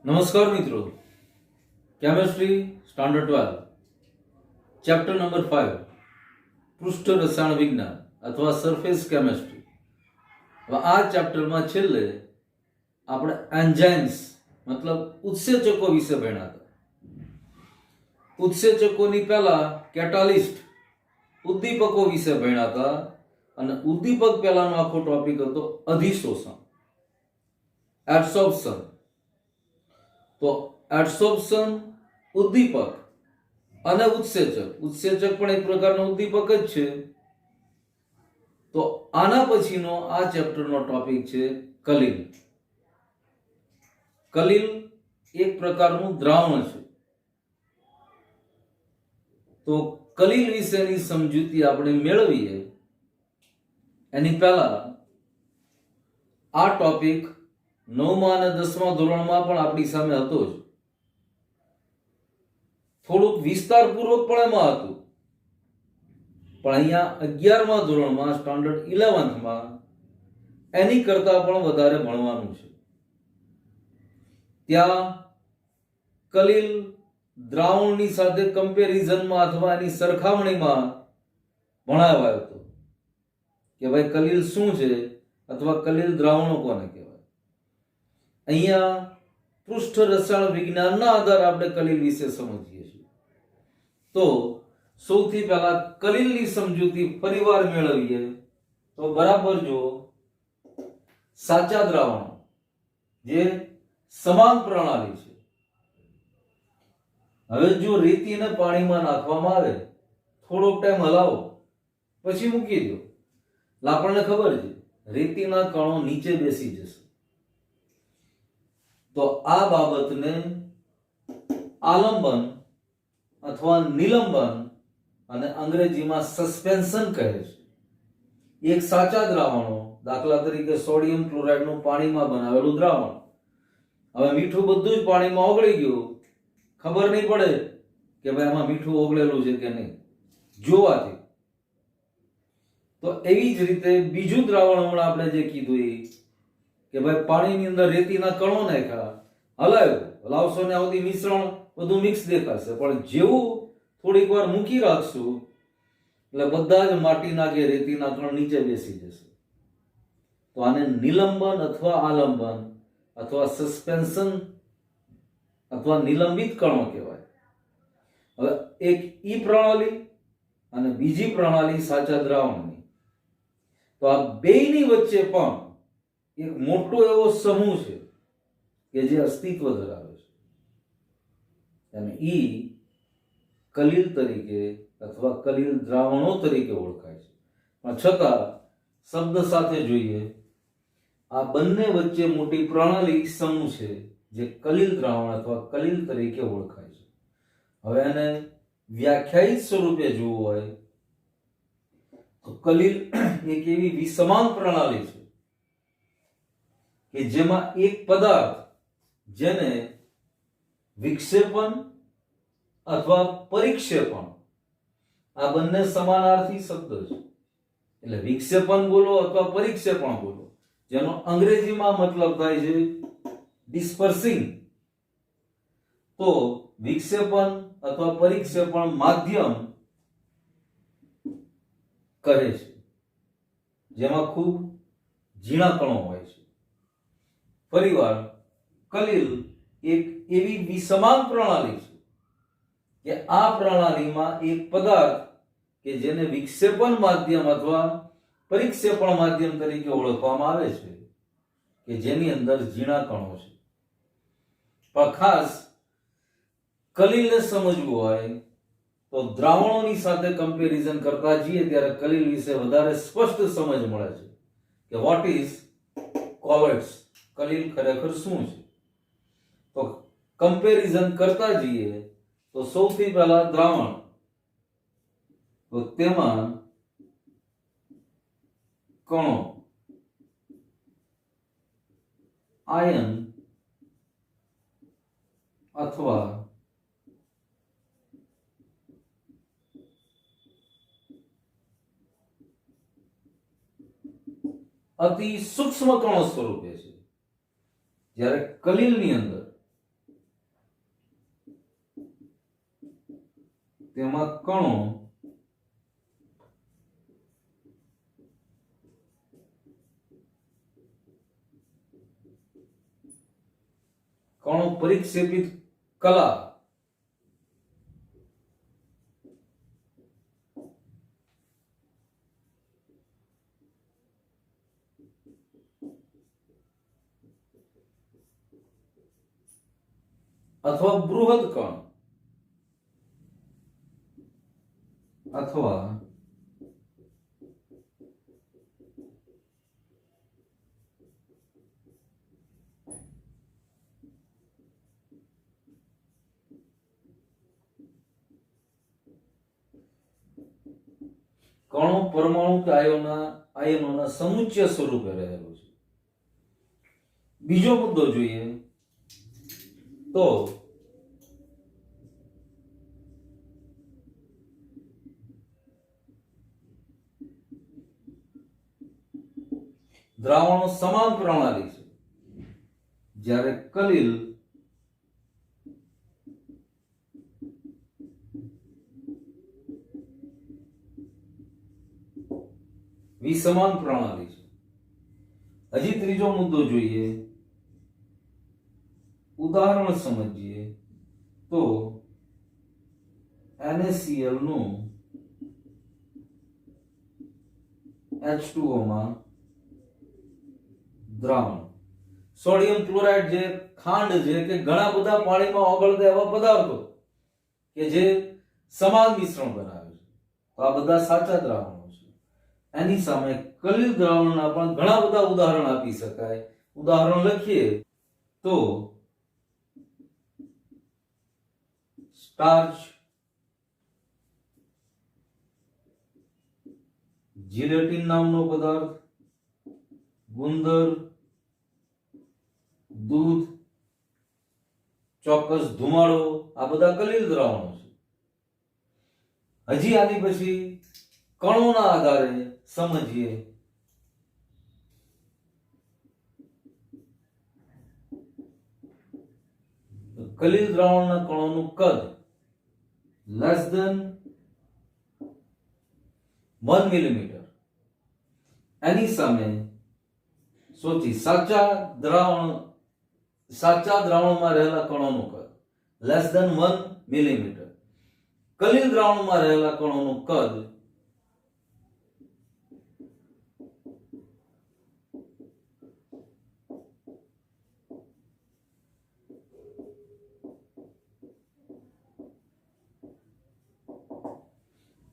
નમસ્કાર મિત્રો, chemistry standard 12 chapter number 5 પૃષ્ઠ રસાયણ વિજ્ઞાન અથવા સરફેસ કેમેસ્ટ્રી. હવે આ ચેપ્ટરમાં છેલ્લે આપણે એન્ઝાઇમ્સ મતલબ ઉત્સેચકો વિશે ભણ્યા હતા. ઉત્સેચકોની પહેલા કેટાલિસ્ટ ઉદ્દીપકો વિશે ભણ્યા હતા અને ઉદ્દીપક પહેલાનો આખો ટોપિક હતો અધિશોષણ, એબ્સોર્પ્શન. તો એબ્સોર્પ્શન, ઉદ્દીપક અને ઉત્સેચક. ઉત્સેચક પણ એક પ્રકારનો ઉદ્દીપક જ છે. તો આના પછીનો આ ચેપ્ટરનો ટોપિક છે કલીલ. કલીલ એક પ્રકારનું દ્રાવણ છે. તો કલીલ વિશેની સમજૂતી આપણે મેળવીએ એની પહેલા આ ટોપિક 9મા અને 10મા ધોરણમાં પણ આપણી સામે હતો જ. થોડુંક વિસ્તારપૂર્વક પણ એમાં હતું, પણ અહીંયા 11મા ધોરણમાં સ્ટાન્ડર્ડ 11માં એની કરતા પણ વધારે ભણવાનું છે. ત્યાં કલીલ દ્રાવણની સાથે કમ્પેરિઝનમાં અથવા એની સરખામણીમાં ભણાવાયો હતો કે ભાઈ કલીલ શું છે અથવા કલીલ દ્રાવણો કોને કહેવાય. અહીંયા પૃષ્ઠ રસાયણ વિજ્ઞાનના આધારે આપણે કલીલ વિશે સમજીએ છીએ. તો સૌથી પહેલા કલીલની સમજૂતી ફરીવાર મેળવીએ તો બરાબર જો સાચા દ્રાવણો જે સમાન પ્રણાલી છે. હવે જો રેતીને પાણીમાં નાખવામાં આવે, થોડોક ટાઈમ હલાવો, પછી મૂકી દો, એટલે આપણને ખબર છે રેતીના કણો નીચે બેસી જશે. તો આ બાબતને આલંબન અથવા નિલંબન અને અંગ્રેજીમાં સસ્પેન્શન કહે છે. એક સાચા દ્રાવણો, દાખલા તરીકે સોડિયમ ક્લોરાઇડનું પાણીમાં બનાવેલું દ્રાવણ, હવે મીઠું બધું જ પાણીમાં ઓગળી ગયું, ખબર નહીં પડે કે ભાઈ આમાં મીઠું ઓગળેલું છે કે નહીં જોવાથી. તો એવી જ રીતે બીજું દ્રાવણ હમણાં આપણે જે કીધું એ કે ભાઈ પાણીની અંદર રેતીના કણો નાખ્યા, હલાવશો ને આવતી મિશ્રણ બધું મિક્સ દેખાશે, પણ જેવું થોડીક વાર મૂકી રાખશું એટલે બધા જ માટીના કે રેતીના કણ નીચે બેસી જશે. તો આને નિલંબન અથવા આલંબન અથવા સસ્પેન્શન અથવા નિલંબિત કણો કહેવાય. હવે એક ઈ પ્રણાલી અને બીજી પ્રણાલી સાચા દ્રાવણની. તો આ બેયની વચ્ચે પણ એક મોટો એવો સમૂહ છે કે જે અસ્તિત્વ ધરાવે છે અને ઈ કલીલ તરીકે અથવા કલીલ દ્રાવણો તરીકે ઓળખાય છે. પણ છતાં શબ્દ સાથે જોઈએ, આ બંને વચ્ચે મોટી પ્રણાલી સમૂહ છે જે કલીલ દ્રાવણ અથવા કલીલ તરીકે ઓળખાય છે. હવે એને વ્યાખ્યાયિત સ્વરૂપે જોવું હોય તો કલીલ એક એવી વિસમાન પ્રણાલી છે કે જેમાં એક પદાર્થ જેને વિક્ષેપણ અથવા પરિક્ષેપણ, આ બંને સમાનાર્થી શબ્દ છે. એટલે વિક્ષેપણ બોલો અથવા પરિક્ષેપણ બોલો, જેનો અંગ્રેજીમાં મતલબ થાય છે ડિસ્પર્સિંગ. તો વિક્ષેપણ અથવા પરિક્ષેપણ માધ્યમ કહે છે જેમાં ખૂબ ઝીણા કણો હોય છે. ફરીવાર કલીલ એક એવી વિસમાન પ્રણાલી છે કે આ પ્રણાલીમાં એક પદાર્થ કે જેને વિક્ષેપણ માધ્યમ અથવા પરિક્ષેપણ માધ્યમ તરીકે ઓળખવામાં આવે છે કે જેની અંદર ઝીણા કણો છે. પણ ખાસ કલીલને સમજવું હોય તો દ્રાવણોની સાથે કમ્પેરિઝન કરતા જઈએ ત્યારે કલીલ વિશે વધારે સ્પષ્ટ સમજ મળે છે કે વોટ ઇઝ કોલેટ્સ, કલીલ ખરેખર શું છે. તો કમ્પેરિઝન કરતા જઈએ તો સૌથી પહેલા દ્રાવણ, તો તેમાં કણો આયન અથવા અતિ સૂક્ષ્મ કણો સ્વરૂપે છે. જ્યારે કલીલની અંદર તેમાં કણો પરિક્ષેપિત કલા અથવા બૃહદ કણ અથવા કણો પરમાણુ કે આયનોના સમુચ્ચય સ્વરૂપે રહેલો છે. બીજો મુદ્દો જોઈએ તો દ્રાવણો સમાન પ્રણાલી છે. જ્યારે કલિલ વિસમાન પ્રણાલી છે. હજી ત્રીજો મુદ્દો જોઈએ, ઉદાહરણ સમજીએ તો NaCl નું H2O માં દ્રાવણ. સોડિયમ ક્લોરાઇડ જે ખાંડ છે કે ઘણા બધા પાણીમાં ઓગળતા એવા પદાર્થો કે જે સમાન મિશ્રણ બનાવે છે. તો આ બધા સાચા દ્રાવણો છે. એની સામે કલિલ દ્રાવણના પણ ઘણા બધા ઉદાહરણ આપી શકાય. ઉદાહરણ લખીએ તો સ્ટાર્ચ, જીલેટિન નામનો પદાર્થ, ગુંદર, દૂધ, ચોક્કસ ધુમાડો, આ બધા કલિલ દ્રાવણો છે. હજી આની પછી કણોના આધારે સમજીએ કલિલ દ્રાવણના કણોનું કદ લેસ ધેન 1 મિલીમીટર. એની સામે સોચી સાચા દ્રાવણમાં રહેલા કણોનું કદ લેસ ધેન 1 મિલીમીટર. કલિલ દ્રાવણમાં રહેલા કણોનું કદ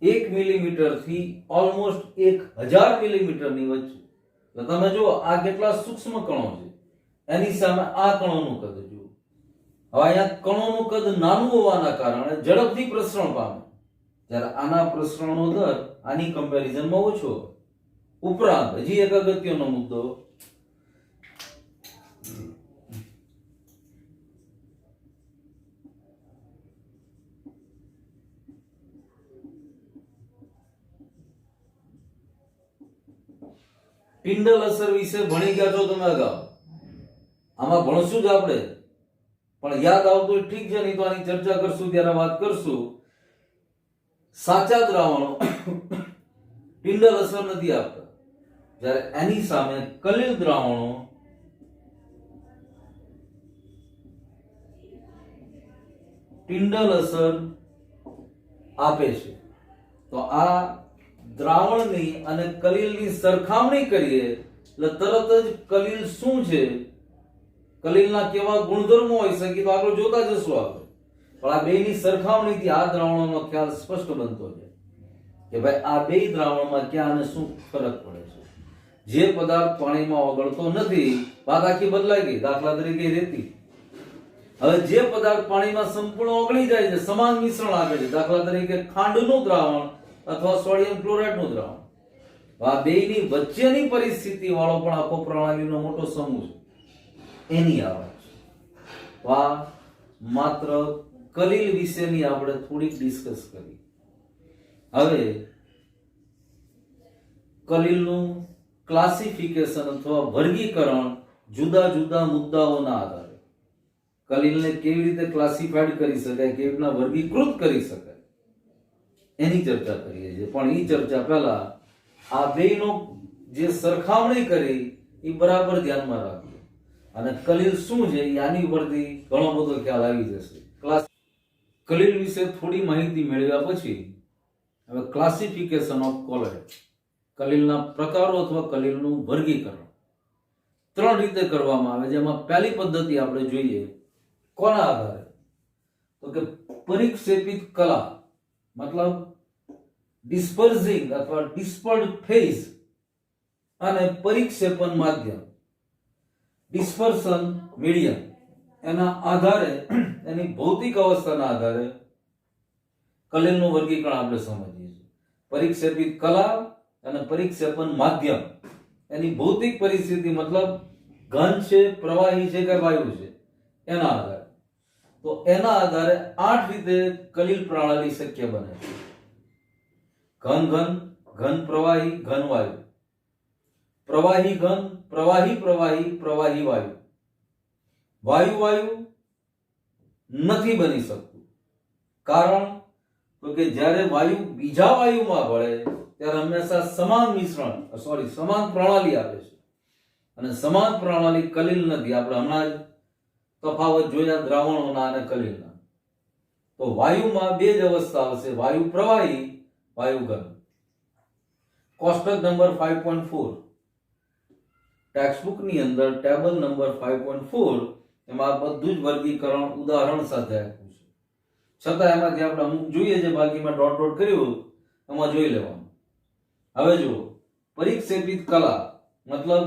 એક મિલીમીટર થી ઓલમોસ્ટ 1000 મિલીમીટરની વચ્ચે. તો તમે જો આ કેટલા સૂક્ષ્મ કણો છે, એની સામે આ કણોનું કદ જુઓ. હવે અહીંયા કણોનું કદ નાનું હોવાના કારણે ઝડપથી પ્રસરણ પામે, જ્યારે આના પ્રસરણનો દર આની કમ્પેરિઝનમાં ઓછો. ઉપરાંત હજી એક અગત્યનો મુદ્દો, પિંડલ અસર વિશે ભણી ગયા છો તમે અગાઉ. આમાં ભણશું જ આપણે, પણ યાદ આવતું ઠીક છે, નહીં તો આની ચર્ચા કરશું ત્યારે વાત કરશું. સાચા દ્રાવણો પિંડલ અસર નથી આપતા, જ્યારે એની સામે કલિલ દ્રાવણો પિંડલ અસર આપે છે. તો આ દ્રાવણની અને કલિલની સરખામણી કરીએ એટલે તરત જ કલિલ શું છે, કલિલના કેવા ગુણધર્મો હોય શકે તો આગળ જોતા જશું આપણે. પણ આ બેની સરખામણીથી આ દ્રાવણોનો ખ્યાલ સ્પષ્ટ બનતો છે કે ભાઈ આ બે દ્રાવણમાં ક્યાં અને શું ફરક પડે છે. જે પદાર્થ પાણીમાં ઓગળતો નથી, વાત આખી બદલાઈ ગઈ. દાખલા તરીકે રેતી. હવે જે પદાર્થ પાણીમાં સંપૂર્ણ ઓગળી જાય છે, સમાન મિશ્રણ આપે છે, દાખલા તરીકે ખાંડનું દ્રાવણ અથવા સોડિયમ ક્લોરાઇડનું દ્રાવણ. આ બેની વચ્ચેની પરિસ્થિતિ વાળો પણ આખો પ્રણાલીનો મોટો સમૂહ છે, એની આવે છે. આ માત્ર કલિલ વિશેની આપણે થોડીક ડિસ્કસ કરી. હવે કલિલનું ક્લાસિફિકેશન અથવા વર્ગીકરણ જુદા જુદા મુદ્દાઓના આધારે કલિલને કેવી રીતે ક્લાસિફાઈડ કરી શકાય, કેવી રીતના વર્ગીકૃત કરી શકાય, એની ચર્ચા કરીએ છીએ. પણ એ ચર્ચા પહેલા આ બેયનો જે સરખામણી કરી એ બરાબર ધ્યાનમાં રાખજો અને કલીલ શું છે એ આની ઉપરથી ઘણો બધો ખ્યાલ આવી જશે. કલીલ વિશે થોડી માહિતી મેળવ્યા પછી હવે ક્લાસિફિકેશન ઓફ કોલોઇડ, કલીલના પ્રકારો અથવા કલીલનું વર્ગીકરણ 3 રીતે કરવામાં આવે. જેમાં પહેલી પદ્ધતિ આપણે જોઈએ કોના આધારે, તો કે પરિક્ષેપિત કલા મતલબ ડિસ્પર્ઝિંગ અથવા ડિસ્પર્ડ ફેઝ અને પરિક્ષેપણ માધ્યમ ડિસ્પર્સન મીડિયમ એના આધારે, એની ભૌતિક અવસ્થાના આધારે કલીલનું વર્ગીકરણ આપણે સમજીએ છીએ. પરિક્ષેપિત કલા અને પરિક્ષેપણ માધ્યમ એની ભૌતિક પરિસ્થિતિ મતલબ ઘન છે, પ્રવાહી છે કે વાયુ છે એના આધારે. તો એના આધારે 8 રીતે કલીલ પ્રણાલી શક્ય બને છે. ઘન ઘન, ઘન પ્રવાહી, ઘન વાયુ, પ્રવાહી ઘન, પ્રવાહી પ્રવાહી, પ્રવાહી વાયુ, વાયુ વાયુ નથી બની શકતું. કારણ તો કે જ્યારે વાયુ બીજા વાયુમાં ભળે ત્યારે હંમેશા સમાન પ્રણાલી આપે છે અને સમાન પ્રણાલી કલીલ નથી. આપણે હમણાં જ તફાવત જોયા દ્રાવણોના અને કલીલના. તો વાયુમાં 2 જ અવસ્થા આવશે, વાયુ પ્રવાહી, વાયુ ઘન. કોષ્ટક નંબર 5.4 ટેક્સ્ટબુક ની અંદર ટેબલ નંબર 5.4 એમાં બધું જ વર્ગીકરણ ઉદાહરણ સાથે આપ્યું છે. છતાં એમાંથી આપણે અમુક જોઈએ છે, બાકીમાં ડોટ ડોટ કર્યું એમાં જોઈ લેવાનું. હવે જુઓ, પરિક્ષેપિત કલા મતલબ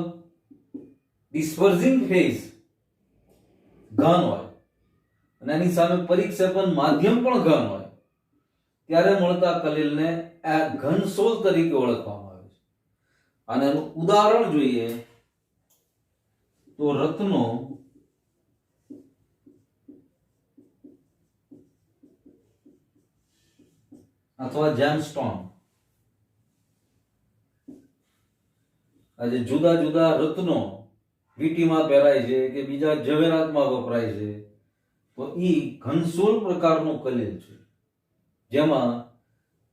ડિસ્પર્ઝિંગ ફેઝ ઘન હોય અને એની સામે પરિક્ષેપણ માધ્યમ પણ ઘન હોય ત્યારે મળતા કલીલને આ ઘન સોલ તરીકે ઓળખવામાં આવે છે. અને એનું ઉદાહરણ જોઈએ તો રત્નો અથવા જેમસ્ટોન. આજે જુદા જુદા રત્નો વીંટીમાં પહેરાય છે કે બીજા ઝવેરાતમાં વપરાય છે, તો ઈ ઘનસોલ પ્રકારનું કલીલ છે જેમાં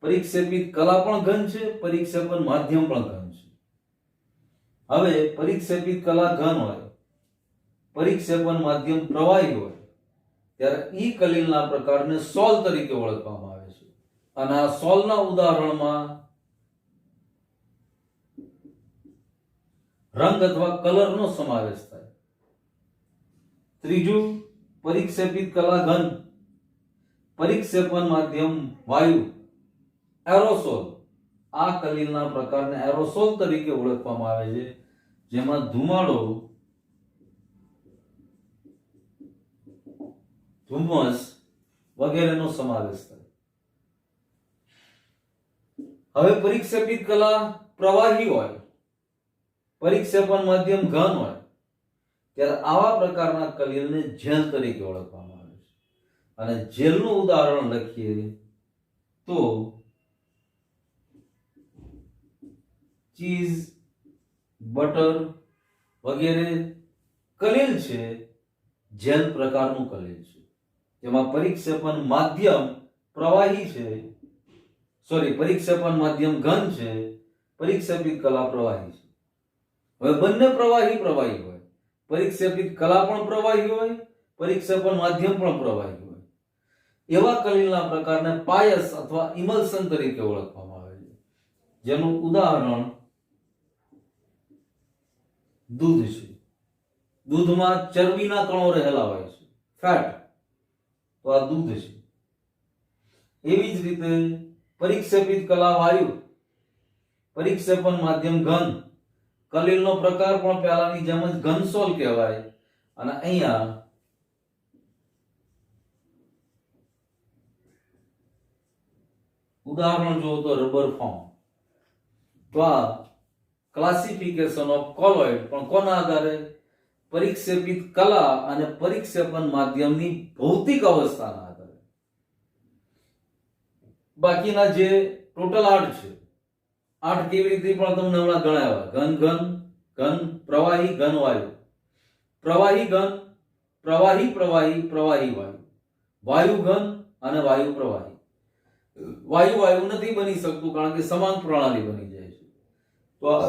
પરિક્ષેપિત કલા પણ ઘન છે, પરિક્ષેપણ માધ્યમ પણ ઘન છે. હવે પરિક્ષેપિત કલા ઘન હોય, પરિક્ષેપણ માધ્યમ પ્રવાહી હોય ત્યારે ઈ કલીલના પ્રકારને સોલ તરીકે ઓળખવામાં આવે છે. અને આ સોલના ઉદાહરણમાં રંગ અથવા કલરનો સમાવેશ થાય. ત્રીજું, પરિક્ષેપિત કલા ઘન, પરિક્ષેપણ માધ્યમ વાયુ, એરોસોલ. આ કલીલના પ્રકારને એરોસોલ તરીકે ઓળખવામાં આવે છે જેમાં ધુમાડો, ધુમ્મસ વગેરેનો સમાવેશ થાય. હવે પરિક્ષેપિત કલા પ્રવાહી હોય, પરિક્ષેપણ માધ્યમ ઘન હોય ત્યારે આવા પ્રકારના કલીલને જેલ તરીકે ઓળખવામાં આવે છે. અને જેલનું ઉદાહરણ લખીએ તો ચીઝ, બટર વગેરે કલીલ છે, જેલ પ્રકારનું કલીલ છે જેમાં પરિક્ષેપણ માધ્યમ પ્રવાહી છે, પરિક્ષેપણ માધ્યમ ઘન છે, પરિક્ષેપિત કલા પ્રવાહી છે. હવે બંને પ્રવાહી પ્રવાહી હોય, પરિક્ષેપિત કલા પણ પ્રવાહી હોય, પરિક્ષેપણ માધ્યમ પણ પ્રવાહી હોય, એવા કલીલના પ્રકારને પાયસ અથવા ઇમલ્શન તરીકે ઓળખવામાં આવે છે જેનું ઉદાહરણ દૂધ છે. દૂધમાં ચરબીના કણો રહેલા હોય છે, ફેટ, તો આ દૂધ છે. એવી જ રીતે પરિક્ષેપિત કલા વાયુ, પરિક્ષેપણ માધ્યમ ઘન, કલીલનો પ્રકાર પણ પહેલાની જેમ જ ઘનસોલ કહેવાય. અને અહીંયા ઉદાહરણ જો તો રબર ફોર્મ. તો આ ક્લાસિફિકેશન ઓફ કોલોઇડ પણ કોના આધારે? પરિક્ષેપિત કલા અને પરિક્ષેપણ માધ્યમની ભૌતિક અવસ્થાના આધારે. બાકીના જે ટોટલ 8 છે, 8 કેવી રીતે પણ તમને હમણાં ગણાવ્યા. ઘન ઘન, ઘન પ્રવાહી, ઘન વાયુ, પ્રવાહી ઘન, પ્રવાહી પ્રવાહી, પ્રવાહી વાયુ, વાયુ ઘન અને વાયુ પ્રવાહી. વાયુ વાયુ નથી બની શકતું, કારણ કે સમાન પ્રણાલી બની જાય છે. તો આ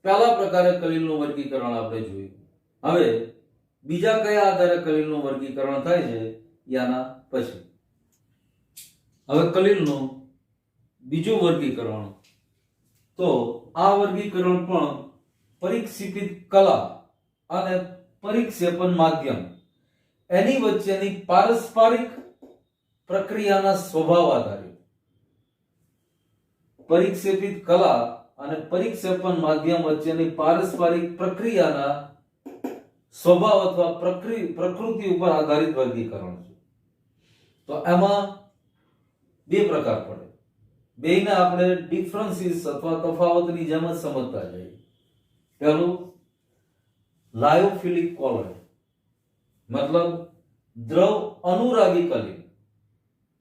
પહેલા પ્રકારે કલિલનું વર્ગીકરણ આપણે જોયું. હવે બીજા કયા આધારે કલિલનું વર્ગીકરણ થાય છે યાના પછી. હવે કલિલનું બીજું વર્ગીકરણ, તો આ વર્ગીકરણ પણ પરિક્ષેપિત કલા અને પરિક્ષેપણ માધ્યમ એની વચ્ચેની પારસ્પરિક પ્રક્રિયાના સ્વભાવ આધારિત, પરિક્ષેપિત કલા અને પરિક્ષેપણ માધ્યમ વચ્ચેની પારસ્પરિક પ્રક્રિયાના સ્વભાવ અથવા પ્રકૃતિ ઉપર આધારિત વર્ગીકરણ છે. તો એમાં બે પ્રકાર પડે. બેને આપણે ડિફરન્સીસ અથવા તફાવતની જેમ જ સમજતા જઈએ. પહેલું લાયોફિલિક કોલોઇડ, મતલબ દ્રવ અનુરાગી કલિલ,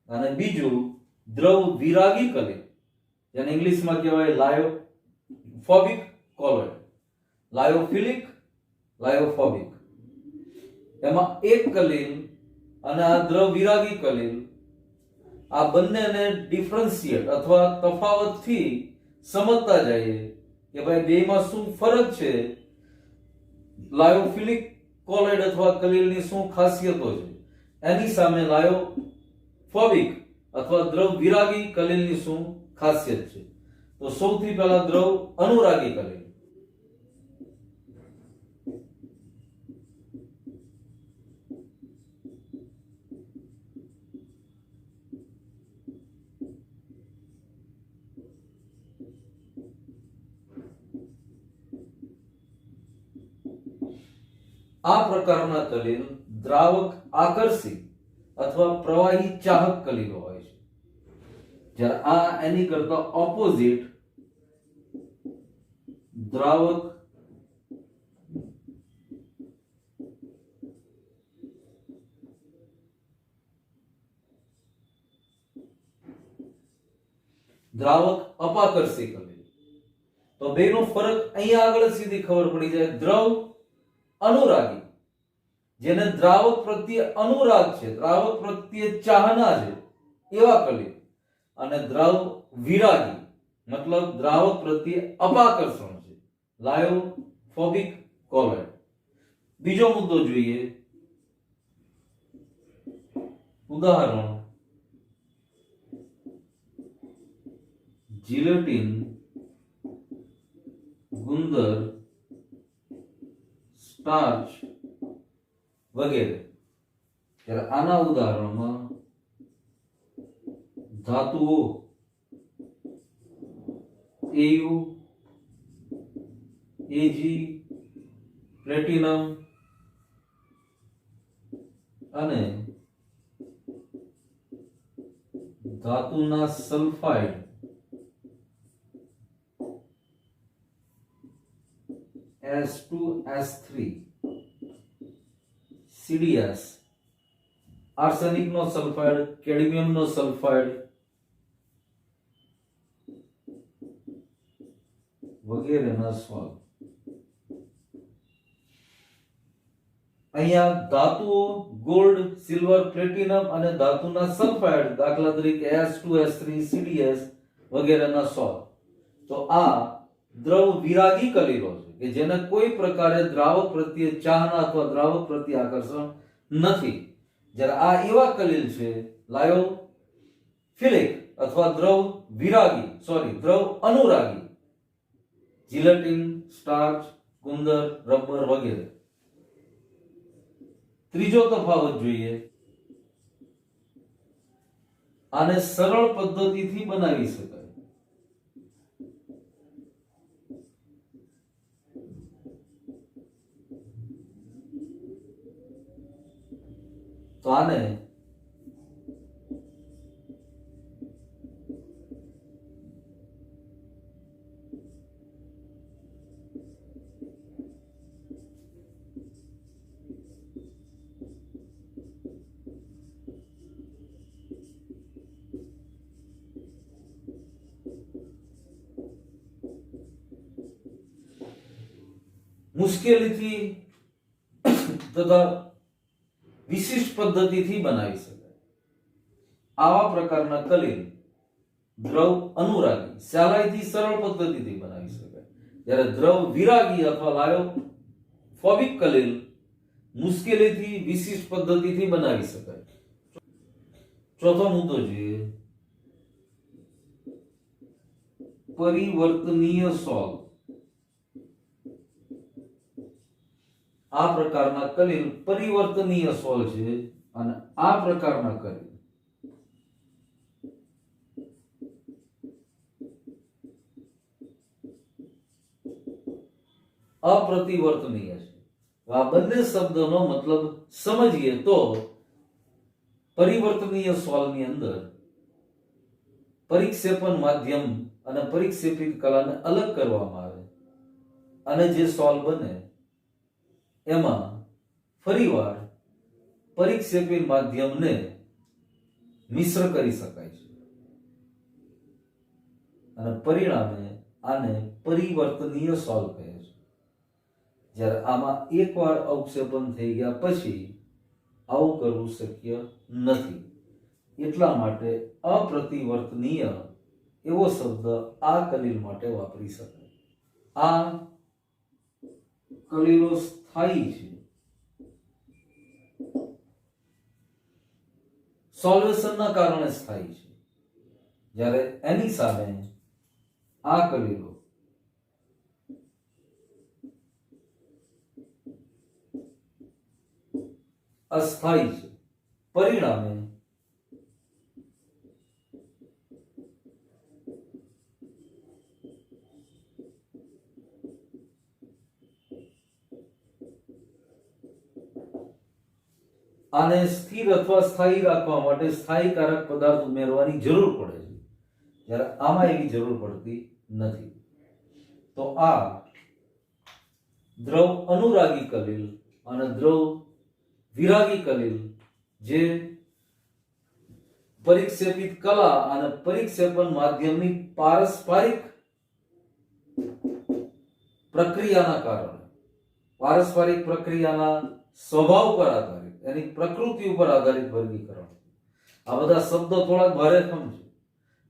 અને બીજું દ્રવ વિરાગી કલિલ, જેને ઇંગ્લિશમાં કહેવાય લાયોફોબિક કોલોઇડ. લાયોફિલિક, લાયોફોબિક. એમાં એક કલિલ અને આ દ્રવ વિરાગી કલિલ, આ બંનેને ડિફરન્શિએટ અથવા તફાવતથી સમજતા જઈએ કે ભાઈ બેમાં શું ફરક છે, લાયોફિલિક કોલોઇડ અથવા કલિલની શું ખાસિયતો છે, એની સામે લાયોફોબિક અથવા દ્રવ વિરાગી કલિલની શું ખાસિયત છે. તો સૌથી પહેલા દ્રવ અનુરાગી કલિલ. આ પ્રકારના કલિલ દ્રાવક આકર્ષી અથવા પ્રવાહી ચાહક કલિલો હોય છે. જ્યારે આ એની કરતા ઓપોઝિટ દ્રાવક અપાકર્ષી કલિલ. તો બેનો ફરક અહીંયા આગળ સીધી ખબર પડી જાય. દ્રવ અનુરાગી, જેને દ્રાવક પ્રત્યે અનુરાગ છે, દ્રાવક પ્રત્યે ચાહના છે, એવા કલિલ. અને દ્રવ વિરાગી મતલબ દ્રાવક પ્રત્યે અપાકર્ષણ છે, લાયોફોબિક કોલોઇડ. બીજો મુદ્દો જોઈએ. ઉદાહરણ જીલેટિન, ગુંદર, સ્ટાર્ચ વગેરે. ત્યારે આના ઉદાહરણમાં ધાતુઓ Au, Ag, પ્લેટિનમ અને ધાતુના સલ્ફાઇડ S2S3, CDS, આર્સેનિકનો સલ્ફાઇડ, કેડમિયમનો સલ્ફાઇડ વગેરેના સ્વાદ. અહીંયા ધાતુઓ ગોલ્ડ, સિલ્વર, પ્લેટિનમ અને ધાતુના સલ્ફાઇડ, દાખલા તરીકે S2S3, CDS વગેરેના સ્વાદ. તો આ દ્રવ વિરાગી કલિલો છે કે જેને કોઈ પ્રકારે દ્રાવક પ્રત્યે ચાહના અથવા દ્રાવક પ્રત્યે આકર્ષણ નથી. જ્યારે આ એવા કલિલ છે લાયોફિલિક અથવા દ્રવ અનુરાગી, જીલેટિન, સ્ટાર્ચ, ગુંદર, રબર વગેરે. ત્રીજો તફાવત જોઈએ. આને સરળ પદ્ધતિથી બનાવી શકાય. તો આને મુશ્કેલીથી તથા વિશિષ્ટ પદ્ધતિથી બનાવી શકાય. આવા પ્રકારના કલિલ દ્રવ અનુરાગી સહેલાઈથી સરળ પદ્ધતિથી બનાવી શકાય, જ્યારે દ્રવ વિરાગી અથવા લાયો ફોબિક કલીલ મુશ્કેલીથી વિશિષ્ટ પદ્ધતિથી બનાવી શકાય. ચોથો મુદ્દો જોઈએ, પરિવર્તનીય સોલ. આ પ્રકારના કલીલ પરિવર્તનીય સોલ છે અને આ પ્રકારના કલીલ અપ્રતિવર્તનીય છે. આ બંને શબ્દનો મતલબ સમજીએ તો પરિવર્તનીય સોલની અંદર પરિક્ષેપણ માધ્યમ અને પરિક્ષેપિત કલાને અલગ કરવામાં આવે અને જે સોલ બને એમાં ફરીવાર પરિક્ષેપિત માધ્યમને મિશ્ર કરી શકાય છે અને પરિણામે આને પરિવર્તનીય સોલ કહે છે. જ્યારે આમાં એકવાર અવક્ષેપણ થઈ ગયા પછી આવું કરવું શક્ય નથી, એટલા માટે અપ્રતિવર્તનીય એવો શબ્દ આ કલીલ માટે વાપરી શકાય. આ કલીલો સ્થાયી છે, સોલ્વેશનના કારણે સ્થાયી છે, જ્યારે એની સામે આ કલીલો અસ્થાયી છે. પરિણામે આને સ્થિર અથવા સ્થાયી રાખવા માટે સ્થાયીકારક પદાર્થ ઉમેરવાની જરૂર પડે છે, જ્યારે આમાં એવી જરૂર પડતી નથી. તો આ દ્રવ અનુરાગી કલીલ અને દ્રવ વિરાગી કલીલ જે પરિક્ષેપિત કલા અને પરિક્ષેપણ માધ્યમની પારસ્પરિક પ્રક્રિયાના કારણે, પારસ્પરિક પ્રક્રિયાના સ્વભાવ પર આધારિત, એની પ્રકૃતિ ઉપર આધારિત વર્ગીકરણ. આ બધા શબ્દો થોડા ભારે સમજે,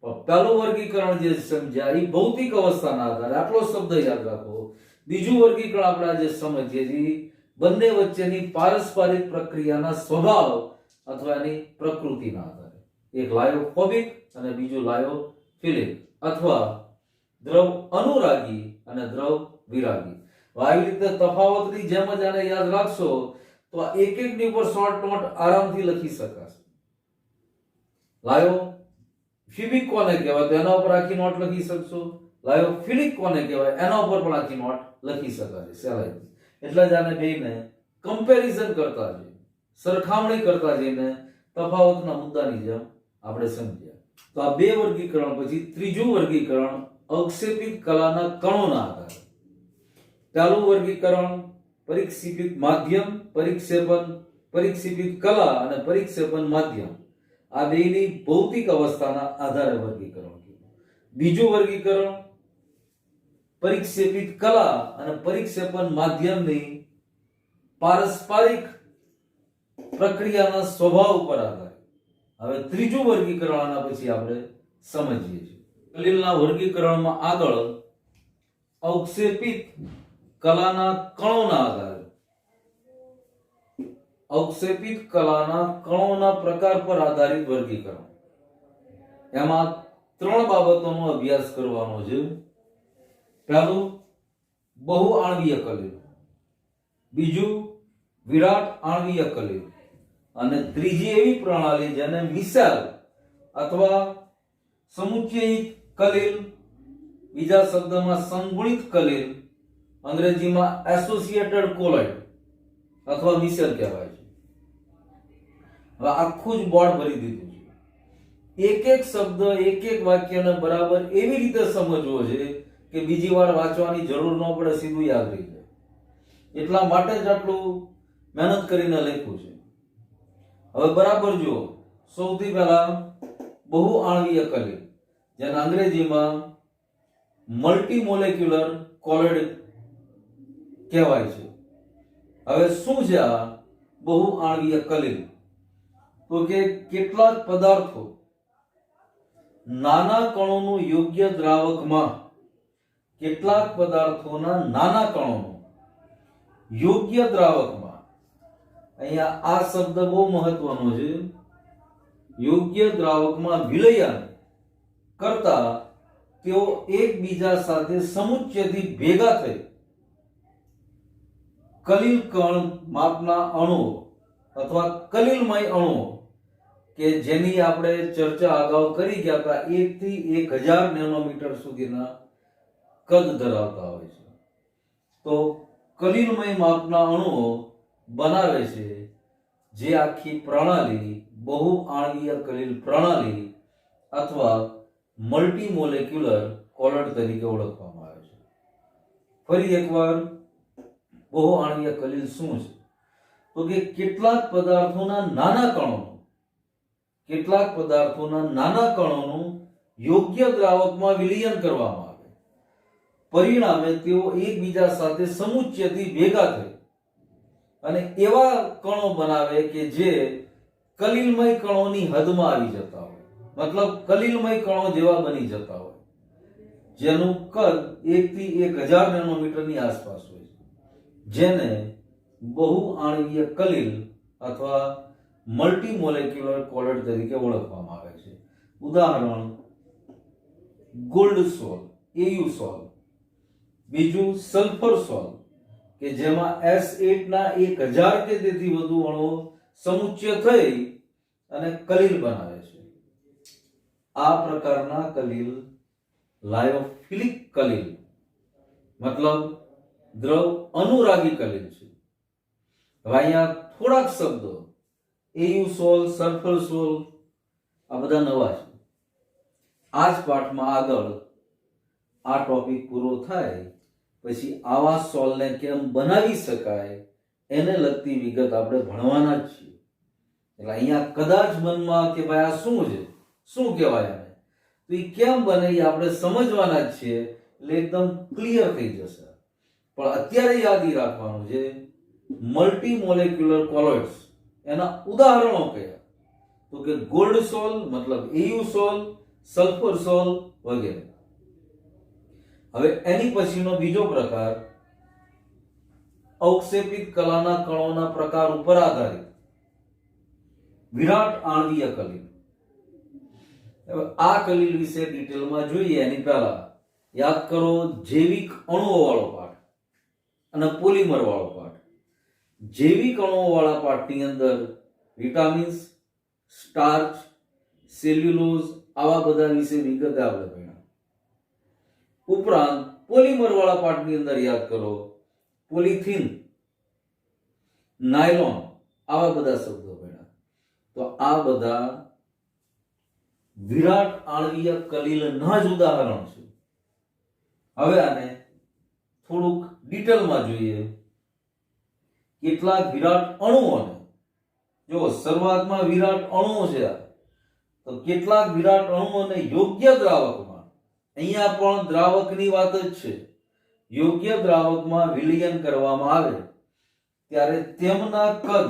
પણ પહેલું વર્ગીકરણ જે સમજ્યા એ ભૌતિક અવસ્થાના આધારે આટલો શબ્દ યાદ રાખો. બીજું વર્ગીકરણ આપણે આજે સમજીએ છીએ બંને વચ્ચેની પારસ્પરિક પ્રક્રિયાના સ્વભાવ અથવા એની પ્રકૃતિના આધારે. એક લાયોફોબિક અને બીજું લાયોફિલિક અથવા દ્રવ અનુરાગી અને દ્રવ વિરાગી. આવી રીતે તફાવતની જેમ જ આને યાદ રાખશો તો આ એક એકની ઉપર શોર્ટ નોટ આરામથી લખી શકાશે. લાયોફિબિક કોને કહેવાય તો એના ઉપર આખી નોટ લખી શકશો. લાયોફિલિક કોને કહેવાય એના ઉપર પણ આખી નોટ લખી શકાશે સહેલાઈથી. એટલે જ આને બેને કમ્પેરિઝન કરતા જઈને, સરખામણી કરતા જઈને તફાવતના મુદ્દાની જેમ આપણે સમજ્યા. તો આ બે વર્ગીકરણ પછી ત્રીજું વર્ગીકરણ અવક્ષેપિત કલાના કણોના આધારે. પહેલું વર્ગીકરણ પરિક્ષેપિત માધ્યમ, પરિક્ષેપિત કલા અને પરિક્ષેપણ માધ્યમ આ બેની ભૌતિક અવસ્થાના આધારે વર્ગીકરણ. બીજું વર્ગીકરણ પરિક્ષેપિત કલા અને પરિક્ષેપણ માધ્યમની પારસ્પરિક પ્રક્રિયાના સ્વભાવ પર આધારિત. હવે ત્રીજું વર્ગીકરણ આના પછી આપણે સમજીએ છીએ. કલીલના વર્ગીકરણમાં આગળ અવક્ષેપિત કલાના કણોના આધારે, અવક્ષેપિત કલાના કણોના પ્રકાર પર આધારિત વર્ગીકરણ. એમાં ત્રણ બાબતોનો અભ્યાસ કરવાનો છે. પહેલું બહુ આણ્વીય કલીલ, બીજું વિરાટ આણ્વીય કલીલ અને ત્રીજી એવી પ્રણાલી જેને મિસેલ અથવા સમુચ્ચયિત કલીલ, બીજા શબ્દમાં સંગુણિત કલીલ, અંગ્રેજીમાં એસોસિએટેડ કોલોઇડ અથવા મિસેલ કહેવાય છે. હવે આખું જ બોર્ડ ભરી દીધું છે. એક એક શબ્દ, એક એક વાક્યને બરાબર એવી રીતે સમજવો છે કે બીજી વાર વાંચવાની જરૂર ન પડે, સીધું યાદ રહી જાય. એટલા માટે જ આટલું મહેનત કરીને લખ્યું છે. હવે બરાબર જુઓ. સૌથી પહેલા બહુ આણ્વીય કલીલ, જેને અંગ્રેજીમાં મલ્ટીમોલેક્યુલર કોલોઇડ કહેવાય છે. હવે શું છે આ બહુ આણ્વીય કલીલ? તો કે કેટલાક પદાર્થો નાના કણોનું યોગ્ય દ્રાવકમાં કેટલાક પદાર્થોના નાના કણોનું યોગ્ય દ્રાવકમાં, અહીંયા આ શબ્દ બહુ મહત્વનો છે, યોગ્ય દ્રાવકમાં વિલયન કરતા તેઓ એકબીજા સાથે સમુચ્ચયથી ભેગા થઈ કલિલ કણ માપના અણુઓ અથવા કલિલમય અણુઓ કે જેની આપણે ચર્ચા અગાઉ કરી ગયા હતા, 1 થી 1000 નેનોમીટર સુધીના કદ ધરાવતા હોય છે. તો કલિલમય માપના અણુઓ બનાવે છે, જે આખી પ્રણાલી બહુ આણ્વીય કલિલ પ્રણાલી અથવા મલ્ટીમોલેક્યુલર કોલોઇડ તરીકે ઓળખવામાં આવે છે. ફરી એકવાર, બહુ આણ્વીય કલિલ શું છે? તો કે કેટલાક પદાર્થોના નાના કણોનું યોગ્ય દ્રાવકમાં વિલયન કરવામાં આવે, પરિણામે તેઓ એકબીજા સાથે સમુચ્ચયથી ભેગા થઈ અને એવા કણો બનાવે કે જે કલિલમય કણોની હદમાં આવી જતા હોય, મતલબ કલિલમય કણો જેવા બની જતા હોય, જેનું કદ 1 થી 1000 નેનોમીટરની આસપાસ હોય છે, જેને બહુ આણ્વીય કલિલ અથવા મલ્ટીમોલેક્યુલર કોલોઇડ તરીકે ઓળખવામાં આવે છે. ઉદાહરણ, ગોલ્ડ સોલ, એયુ સોલ. બીજું સલ્ફર સોલ, કે જેમાં S8 ના 1000 કે તેથી વધુ અણુઓ સમુચ્ચય થઈ અને કલિલ બનાવે છે. આ પ્રકારના કલિલ લાયોફિલિક કલિલ, મતલબ દ્રવ અનુરાગી કલિલ છે. હવે અહીંયા થોડાક શબ્દો, એયુ સોલ, સલ્ફર સોલ, આ બધા નવા છે. આ જ પાઠમાં આગળ આ ટોપિક પૂરો થાય પછી આવા સોલને કેમ બનાવી શકાય એને લગતી વિગત આપણે ભણવાના જ છીએ. એટલે અહીંયા કદાચ મનમાં કે ભાઈ આ શું છે, શું કહેવાય આને, તો એ કેમ બને એ આપણે સમજવાના જ છીએ, એટલે એકદમ ક્લિયર થઈ જશે. પણ અત્યારે યાદ રાખવાનું છે, મલ્ટીમોલેક્યુલર કોલોઇડ્સ એના ઉદાહરણો કયા? તો કે ગોલ્ડ સોલ મતલબ એયુ સોલ, સલ્ફર સોલ વગેરે. હવે એની પછીનો બીજો પ્રકાર અવક્ષેપિત કલાના કણોના પ્રકાર ઉપર આધારિત વિરાટ આણ્વીય કલિલ. હવે આ કલિલ વિશે ડિટેલમાં જોઈએ એની પહેલા યાદ કરો જૈવિક અણુઓ વાળો પાઠ અને પોલિમર વાળો પાઠ. જૈવિક અણુઓ વાળા પાઠની અંદર વિટામિન્સ, સ્ટાર્ચ, સેલ્યુલોઝ આવા બધા વિશે વિગતે આપણે ભણ્યા. ઉપરાંત પોલિમર વાળા પાઠની અંદર યાદ કરો પોલિથીન, નાયલોન આવા બધા શબ્દો ભણ્યા. તો આ બધા વિરાટ આણ્વીય કલિલના જ ઉદાહરણ છે. હવે આને થોડુંક ડિટેલમાં જોઈએ. કેટલાક વિરાટ અણુઓને, જો શરૂઆતમાં વિરાટ અણુઓ છે, તો કેટલાક વિરાટ અણુઓને યોગ્ય દ્રાવકમાં, અહીંયા પણ દ્રાવકની વાત જ છે, યોગ્ય દ્રાવકમાં વિલયન કરવામાં આવે ત્યારે તેમના કદ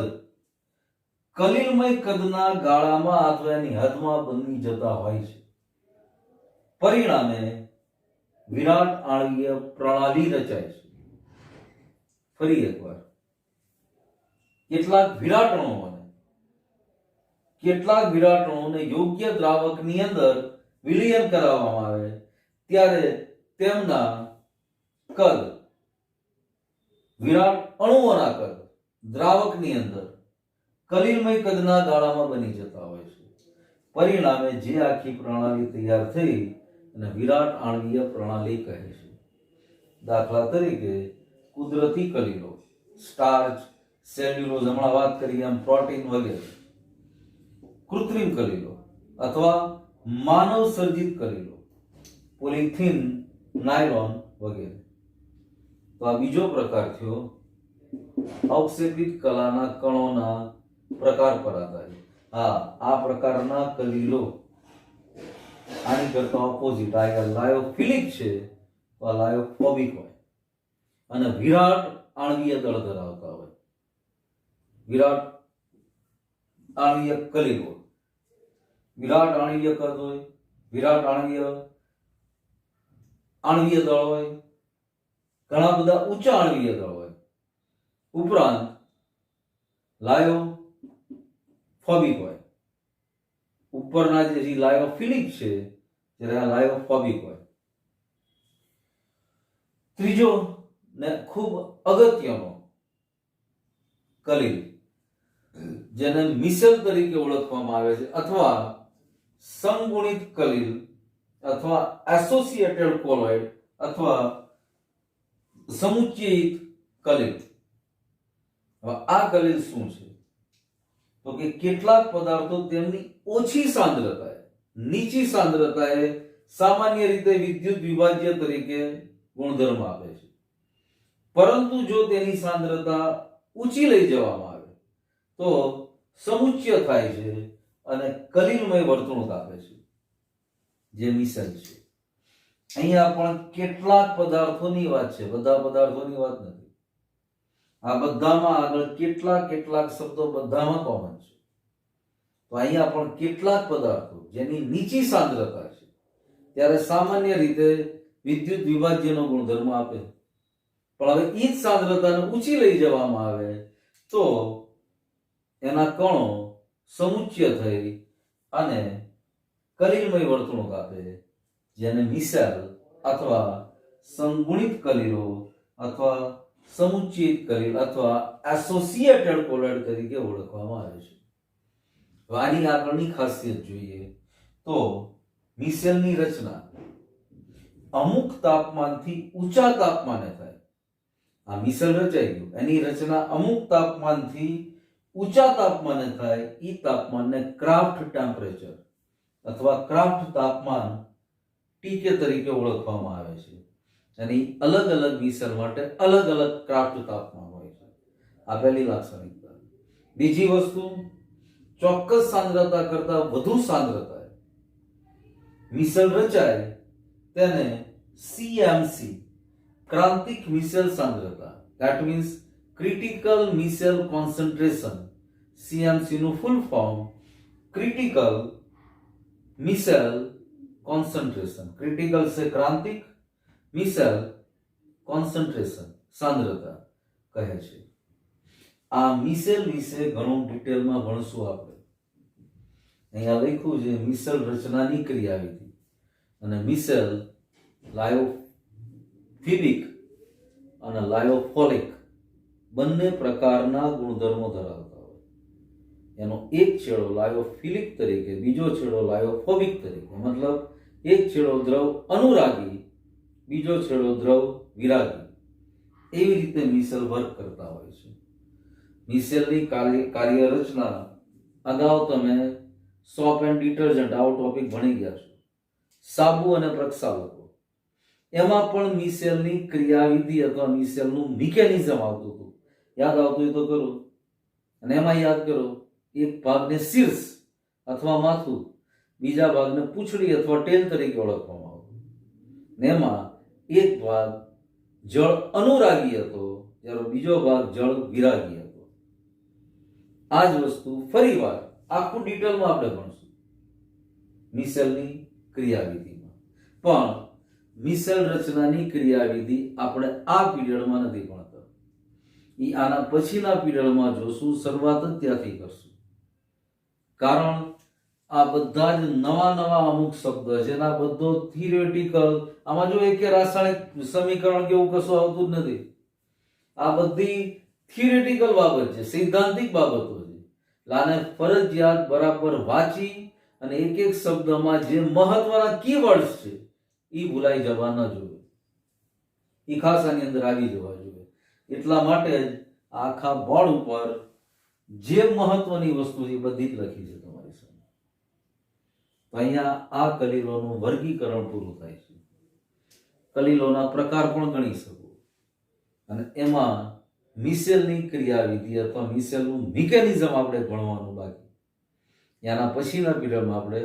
કલિલમય કદના ગાળામાં અથવા એની હદમાં બની જતા હોય છે. પરિણામે વિરાટ આણ્વીય પ્રણાલી રચાય છે. ફરી એકવાર, કેટલાક વિરાટ અણુઓને યોગ્ય દ્રાવકની અંદર વિલયન કરાવવામાં આવે ત્યારે તેમના કદ, વિરાટ અણુઓના કદ દ્રાવકની અંદર કલિલમય કદના ગાળામાં બની જતા હોય છે. પરિણામે જે આખી પ્રણાલી તૈયાર થઈ અને વિરાટ આણ્વીય પ્રણાલી કહે છે. દાખલા તરીકે કુદરતી કલિલો, સ્ટાર્ચ, સેલ્યુલોઝ, હમણાં વાત કરી એમ પ્રોટીન વગેરે. કૃત્રિમ કલિલો અથવા માનવ સર્જિત કલિલો, પોલિથીન, નાયલોન વગેરે. તો આ બીજો પ્રકાર થયો અવક્ષેપિત કલાના કણોના પ્રકાર પર આધારિત. આ પ્રકારના કલિલો આની કરતા ઓપોઝિટ, આ લાયોફિલિક છે તો આ લાયોફોબિક હોય અને વિરાટ આણ્વીય દળ ધરાવતા હોય, વિરાટ આણ્વીય કલિલ હોય, વિરાટ આણ્વીય કદ હોય, વિરાટ આણવીય દળ હોય, ઘણા બધા ઊંચા આણવીય દળ હોય, ઉપરાંત લાયોફોબિક હોય. ઉપરના જે લાયોફિલિક છે જ્યારે આ લાયોફોબિક હોય. ત્રીજો ને ખૂબ અગત્યનો કલીલ જેને મિસેલ તરીકે ઓળખવામાં આવે છે, અથવા સમગુણિત કલીલ અથવા એસોસિએટેડ કોલોઇડ અથવા સમુચ્ચયિત કલીલ. હવે આ કલીલ શું છે? તો કે કેટલાક પદાર્થો તેમની ઓછી સાંદ્રતાએ, નીચી સાંદ્રતાએ સામાન્ય રીતે વિદ્યુત વિભાજ્ય તરીકે ગુણધર્મ આપે છે, પરંતુ જો તેની સાંદ્રતા ઊંચી લઈ જવામાં આવે તો સમુચ્ચય થાય છે અને કલીલમય વર્તણૂક આપે છે, જે મિસેલ છે. અહીંયા પણ કેટલાક પદાર્થોની વાત છે, બધા પદાર્થોની વાત નથી. આ બધામાં આગળ કેટલાક શબ્દો બધામાં કોમન છે. તો અહીંયા પણ કેટલાક પદાર્થો જેની નીચી સાંદ્રતા છે ત્યારે સામાન્ય રીતે વિદ્યુત વિભાજ્યનો ગુણધર્મ આપે, પણ હવે એ જ સાંદ્રતાને ઊંચી લઈ જવામાં આવે તો એના કણો સમુચ્ચય થઈ અને કલીલમય વર્તણૂક આપે, જેને મિસેલ અથવા સમગુણિત કલીલો અથવા સમુચ્ચયિત કલીલ અથવા એસોસિએટેડ કોલોઇડ તરીકે ઓળખવામાં આવે છે. આની આગળની ખાસિયત જોઈએ તો મિસેલની રચના અમુક તાપમાનથી ઊંચા તાપમાને થાય. આ મિસેલ રચાઈ ગયું, એની રચના અમુક તાપમાનથી ઊંચા તાપમાને થાય. એ તાપમાનને ક્રાફ્ટ ટેમ્પરેચર અથવા ક્રાફ્ટ તાપમાન ટીકે તરીકે ઓળખવામાં આવે છે. અને અલગ અલગ મિસેલ માટે અલગ અલગ ક્રાફ્ટ તાપમાન હોય છે. આ પહેલી લાક્ષણિકતા. બીજી વસ્તુ, ચોક્કસ સાંદ્રતા કરતા વધુ સાંદ્રતાએ મિસેલ રચાય તેને CMC ક્રાંતિક મિસેલ સાંદ્રતા, that means critical missile concentration, CMC નું full form critical micelle concentration. Critical છે ક્રાંતિક, મિસેલ કોન્સન્ટ્રેશન સાંદ્રતા કહે છે. આ મિસેલ વિશે ઘણું ડિટેલમાં ભણશું આપણે. અહીંયા લખ્યું છે મિસેલ રચનાની ક્રિયાવિધિ, અને મિસેલ લાયોફિલિક અને લાયોફોલિક બંને પ્રકારના ગુણધર્મો ધરાવતા હોય. એનો એક છેડો લાયોફિલિક તરીકે, બીજો છેડો લાયોફોબિક તરીકે, મતલબ એક છેડો દ્રવ અનુરાગી, બીજો છેડો દ્રવ વિરાગી. એવી રીતે મિસેલ વર્ક કરતા હોય છે. મિસેલની કાર્ય રચના અગાઉ તમે સોપ એન્ડ ડિટર્જન્ટ આવો ટોપિક ભણી ગયા છો, સાબુ અને પ્રક્ષાલકો. એમાં પણ મિસેલની ક્રિયાવિધિ અથવા મિસેલનું મિકેનિઝમ આવતું હતું. યાદ આવતું હોય તો કરો. અને એમાં યાદ કરો, એક ભાગને શીર્ષ અથવા માથું, બીજા ભાગને પૂંછડી અથવા ટેલ તરીકે ઓળખવામાં આવતું. ને એમાં એક ભાગ જળ અનુરાગી હતો જ્યારે બીજો ભાગ જળ વિરાગી હતો. આ જ વસ્તુ ફરીવાર આખું ડિટેલમાં આપણે ભણશું મિસેલની ક્રિયાવિધિમાં. પણ મિસેલ રચનાની ક્રિયાવિધિ આપણે આ પીરિયડમાં નથી ભણતા. એ આના પછીના પીરિયડમાં જોશું. શરૂઆત જ ત્યાંથી કરશું, કારણ આ બધા જ નવા અમુક શબ્દ છે, એના બધો થિયોરેટિકલ. આમાં જો એક રાસાયણિક સમીકરણ કેવું કશું આવતું જ નથી. આ બધી થિયોરેટિકલ બાબત છે, સૈદ્ધાંતિક બાબતો છે. આને ફરજિયાત બરાબર વાંચી અને એક એક શબ્દમાં જે મહત્વના કીવર્ડ્સ છે એ ભૂલાઈ જવા ન જોઈએ. એ ખાસ આની અંદર આવી જવા જોઈએ. એટલા માટે જ આખા બોર્ડ ઉપર જે મહત્વની વસ્તુ છે બધી જ લખી છે તમારી સામે. તો અહીંયા આ કલીલોનું વર્ગીકરણ પૂરું થાય છે. કલીલોના પ્રકાર પણ ગણી શકો, અને એમાં મિસેલની ક્રિયાવિધિ અથવા મિસેલનું મિકેનિઝમ આપણે ભણવાનું બાકી. એના પછીના પીરિયડમાં આપણે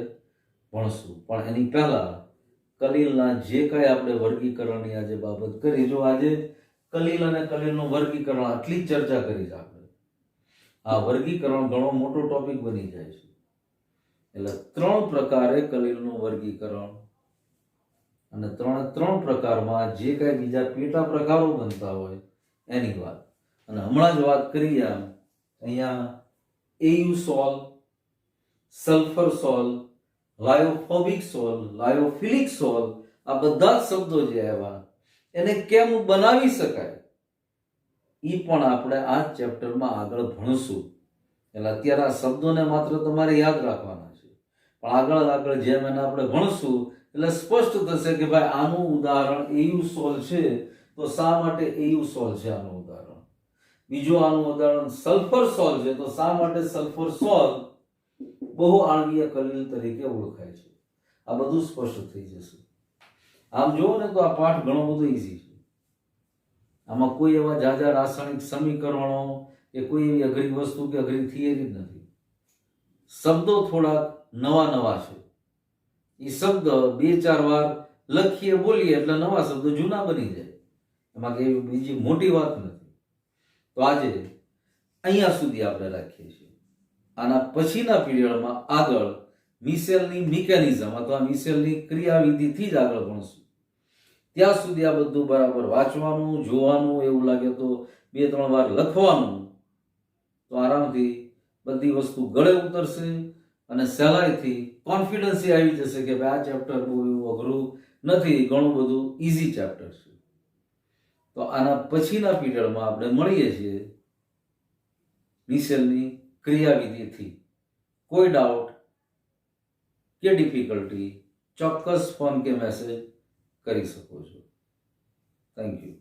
ભણશું. પણ એની પહેલા કલીલના જે કઈ આપણે વર્ગીકરણની આજે બાબત કરી, જો આજે કલીલ અને કલીલનું વર્ગીકરણ આટલી ચર્ચા કરી છે આપણે, આ વર્ગીકરણ ઘણો મોટો ટોપિક બની જાય છે. એટલે 3 પ્રકારે કલીલનું વર્ગીકરણ, અને 3 પ્રકારમાં જે કાંઈ બીજા પેટા પ્રકારો બનતા હોય એની વાત. અને હમણાં જ વાત કરી આમ અહીંયા એયુસોલ, સલ્ફર સોલ, લાયોફોબિક સોલ, લાયોફિલિક સોલ, આ બધા જ શબ્દો જે આવ્યા એને કેમ બનાવી શકાય એ પણ આપણે આ ચેપ્ટરમાં આગળ ભણશું. એટલે અત્યારે આ શબ્દોને માત્ર તમારે યાદ રાખવાના છે, પણ આગળ જેમ એને આપણે ભણશું એટલે સ્પષ્ટ થશે કે ભાઈ આનું ઉદાહરણ એયુસોલ છે તો શા માટે એયુસોલ છે આનું ઉદાહરણ, બીજું આનું ઉદાહરણ સલ્ફર સોલ છે તો શા માટે સલ્ફર સોલ બહુ આણ્વીય કલીલ તરીકે ઓળખાય છે. આ બધું સ્પષ્ટ થઈ જશે. આમ જુઓ ને તો આ પાઠ ઘણો બધો ઈઝી છે. આમાં કોઈ એવા જાજા રાસાયણિક સમીકરણો કે કોઈ એવી અઘરી વસ્તુ કે અઘરી થિયરી જ નથી. શબ્દો થોડાક નવા છે. એ શબ્દ 2-4 વાર લખીએ બોલીએ એટલે નવા શબ્દો જૂના બની જાય. એમાં કઈ બીજી મોટી વાત નથી. તો આજે અહીંયા સુધી આપણે રાખીએ છીએ. આના પછીના પીરિયડમાં આગળ મિશેલની મિકેનિઝમ અથવા મિશેલની ક્રિયાવિધિથી જ આગળ ભણશું. ત્યાં સુધી આ બધું બરાબર વાંચવાનું, જોવાનું, એવું લાગે તો 2-3 વાર લખવાનું, તો આરામથી બધી વસ્તુ ગળે ઉતરશે અને સહેલાઈથી કોન્ફિડન્સ આવી જશે કે ભાઈ આ ચેપ્ટર બહુ એવું અઘરું નથી, ઘણું બધું ઇઝી ચેપ્ટર છે. તો આના પછીના પીરિયડમાં આપણે મળીએ છીએ મિશેલની ક્રિયાવિધિથી. કોઈ ડાઉટ કે ડિફિકલ્ટી ચોક્કસ ફોન કે મેસેજ કરી શકો છો. Thank you.